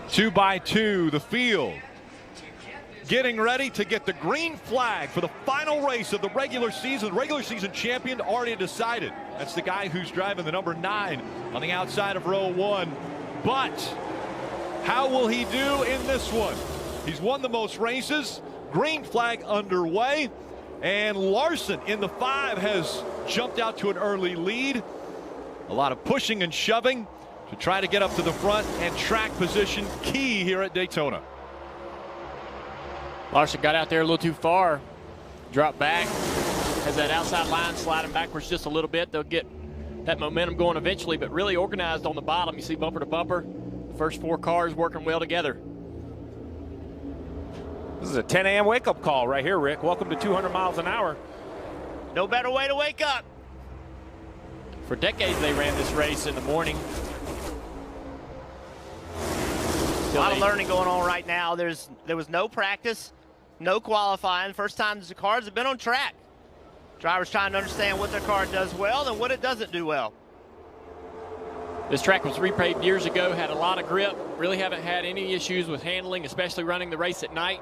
2 by 2, the field getting ready to get the green flag for the final race of the regular season. The regular season champion already decided. That's the guy who's driving the number 9 on the outside of row 1. But how will he do in this one? He's won the most races. Green flag underway. And Larson in the 5 has jumped out to an early lead. A lot of pushing and shoving to try to get up to the front, and track position key here at Daytona. Larson got out there a little too far, dropped back, has that outside line sliding backwards just a little bit. They'll get that momentum going eventually, but really organized on the bottom. You see bumper to bumper. The first 4 cars working well together. This is a 10 a.m. wake-up call right here, Rick. Welcome to 200 miles an hour. No better way to wake up. For decades, they ran this race in the morning. A lot of learning going on right now. There was no practice, no qualifying. First time the cars have been on track. Drivers trying to understand what their car does well and what it doesn't do well. This track was repaved years ago, had a lot of grip, really haven't had any issues with handling, especially running the race at night.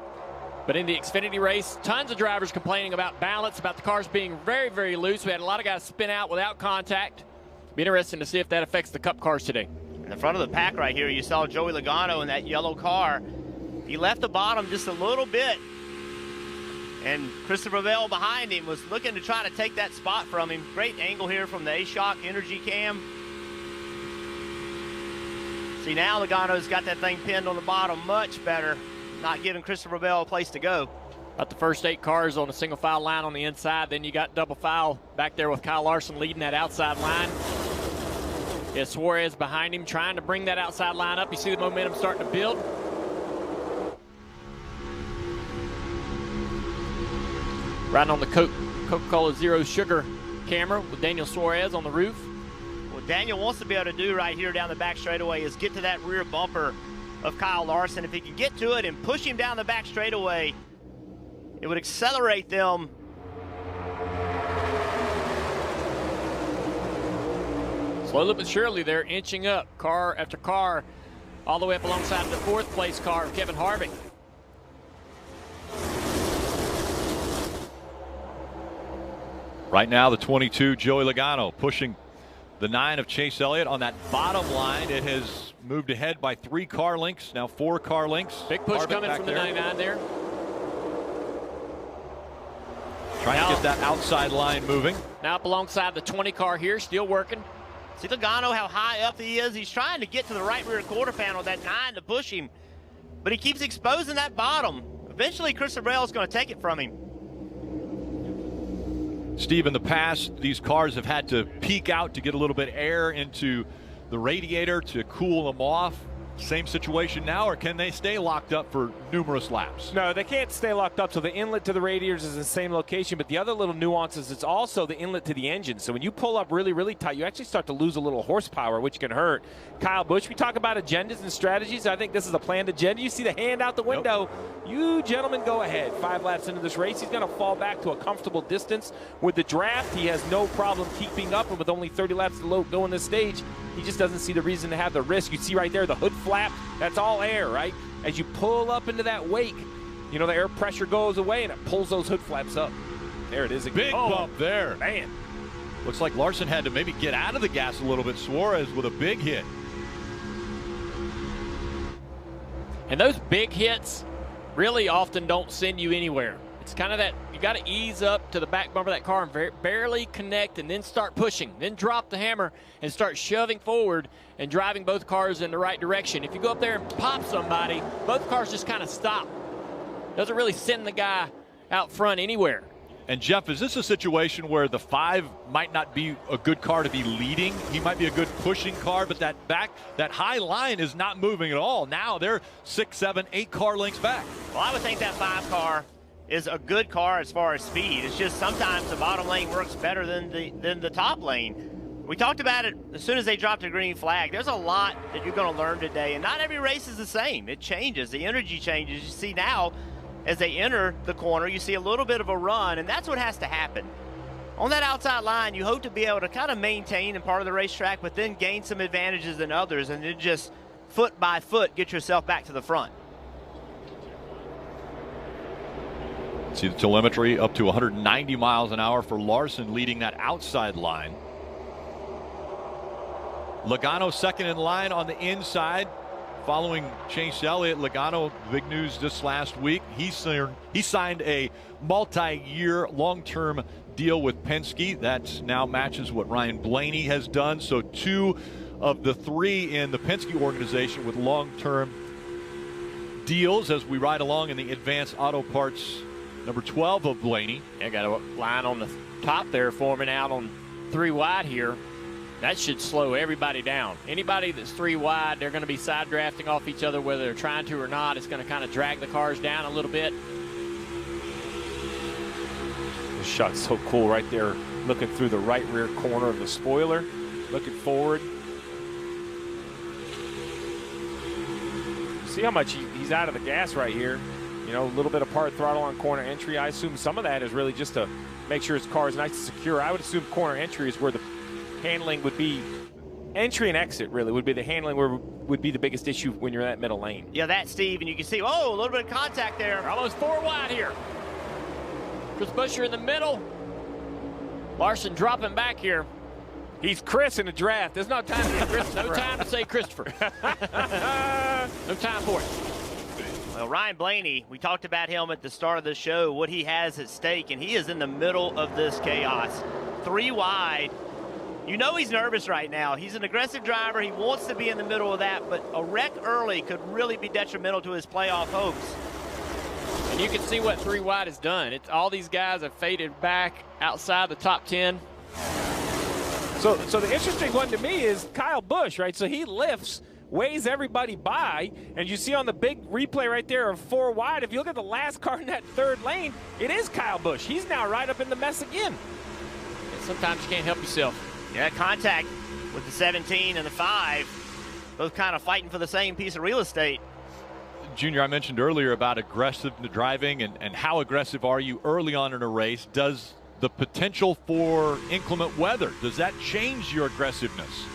But in the Xfinity race, tons of drivers complaining about balance, about the cars being very, very loose. We had a lot of guys spin out without contact. Be interesting to see if that affects the Cup cars today. In the front of the pack right here, you saw Joey Logano in that yellow car. He left the bottom just a little bit, and Christopher Bell behind him was looking to try to take that spot from him. Great angle here from the A-Shock Energy Cam. See, now Logano's got that thing pinned on the bottom much better, not giving Christopher Bell a place to go. About the first 8 cars on a single file line on the inside. Then you got double file back there with Kyle Larson leading that outside line. Yeah, Suarez behind him trying to bring that outside line up. You see the momentum starting to build. Riding on the Coca-Cola Zero Sugar camera with Daniel Suarez on the roof. What Daniel wants to be able to do right here down the back straightaway is get to that rear bumper of Kyle Larson. If he can get to it and push him down the back straightaway, it would accelerate them. Slowly but surely, they're inching up, car after car, all the way up alongside the 4th place car of Kevin Harvick. Right now, the 22, Joey Logano, pushing the 9 of Chase Elliott on that bottom line. It has moved ahead by 3 car lengths, now 4 car lengths. Big push Harvick coming from the 99 there. Trying to get that outside line moving. Now up alongside the 20 car here, still working. See Logano, how high up he is. He's trying to get to the right rear quarter panel, that 9 to push him. But he keeps exposing that bottom. Eventually, Christopher Bell is going to take it from him. Steve, in the past, these cars have had to peak out to get a little bit of air into the radiator to cool them off. Same situation now, or can they stay locked up for numerous laps? No, they can't stay locked up. So the inlet to the radiators is in the same location, but the other little nuance is it's also the inlet to the engine. So when you pull up really, really tight, you actually start to lose a little horsepower, which can hurt. Kyle Busch, we talk about agendas and strategies. I think this is a planned agenda. You see the hand out the window. Yep. You gentlemen go ahead. 5 laps into this race, he's going to fall back to a comfortable distance. With the draft, he has no problem keeping up, and with only 30 laps to go in this stage, he just doesn't see the reason to have the risk. You see right there, the hood flap, that's all air, right? As you pull up into that wake, you know, the air pressure goes away and it pulls those hood flaps up. There it is again. Big bump there. Man. Looks like Larson had to maybe get out of the gas a little bit. Suarez with a big hit. And those big hits really often don't send you anywhere. It's kind of that, you got to ease up to the back bumper of that car and barely connect and then start pushing. Then drop the hammer and start shoving forward and driving both cars in the right direction. If you go up there and pop somebody, both cars just kind of stop. Doesn't really send the guy out front anywhere. And Jeff, is this a situation where the 5 might not be a good car to be leading? He might be a good pushing car, but that high line is not moving at all. Now they're 6, 7, 8 car lengths back. Well, I would think that 5 car is a good car as far as speed. It's just sometimes the bottom lane works better than the top lane. We talked about it as soon as they dropped a green flag. There's a lot that you're going to learn today, and not every race is the same. It changes. The energy changes. You see now, as they enter the corner, you see a little bit of a run, and that's what has to happen. On that outside line, you hope to be able to kind of maintain in part of the racetrack, but then gain some advantages than others, and then just foot by foot, get yourself back to the front. See the telemetry up to 190 miles an hour for Larson leading that outside line. Logano second in line on the inside. Following Chase Elliott, Logano, big news this last week. He signed a multi-year, long-term deal with Penske. That now matches what Ryan Blaney has done. So 2 of the 3 in the Penske organization with long-term deals as we ride along in the Advanced Auto Parts number 12 of Blaney. I got a line on the top there forming out on 3 wide here. That should slow everybody down. Anybody that's 3 wide, they're going to be side drafting off each other, whether they're trying to or not. It's going to kind of drag the cars down a little bit. This shot's so cool right there, looking through the right rear corner of the spoiler, looking forward. See how much he's out of the gas right here. You know, a little bit of part throttle on corner entry. I assume some of that is really just to make sure his car is nice and secure. I would assume corner entry is where the handling would be. Entry and exit really would be the handling where would be the biggest issue when you're in that middle lane. Yeah, that's Steve, and you can see, oh, a little bit of contact there. Almost 4 wide here. Chris Buescher in the middle. Larson dropping back here. He's Chris in the draft. There's no time to get Chris. No time to say Christopher. No time for it. Well, Ryan Blaney, we talked about him at the start of the show, what he has at stake, and he is in the middle of this chaos. 3 wide. You know he's nervous right now. He's an aggressive driver. He wants to be in the middle of that, but a wreck early could really be detrimental to his playoff hopes. And you can see what 3 wide has done. All these guys have faded back outside the top 10. So the interesting one to me is Kyle Busch, right? So he lifts, weighs everybody by, and you see on the big replay right there of 4 wide, if you look at the last car in that 3rd lane, it is Kyle Busch. He's now right up in the mess again. And sometimes you can't help yourself. Yeah, contact with the 17 and the 5, both kind of fighting for the same piece of real estate. Junior, I mentioned earlier about aggressive driving and how aggressive are you early on in a race. Does the potential for inclement weather, does that change your aggressiveness?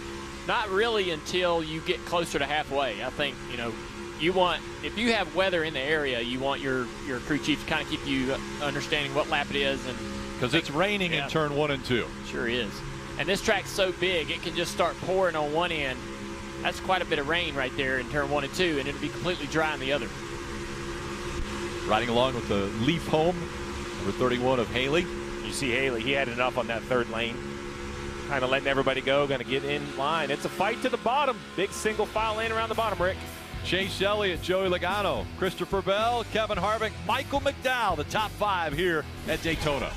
Not really until you get closer to halfway. I think, you know, if you have weather in the area, you want your crew chief to kind of keep you understanding what lap it is. And because it's raining in turn 1 and 2. Sure is. And this track's so big, it can just start pouring on one end. That's quite a bit of rain right there in turn 1 and 2, and it'll be completely dry on the other. Riding along with the Leaf home, number 31 of Haley. You see Haley, he had enough on that 3rd lane. Kind of letting everybody go, going to get in line. It's a fight to the bottom. Big single file lane around the bottom, Rick. Chase Elliott, Joey Logano, Christopher Bell, Kevin Harvick, Michael McDowell, the top 5 here at Daytona.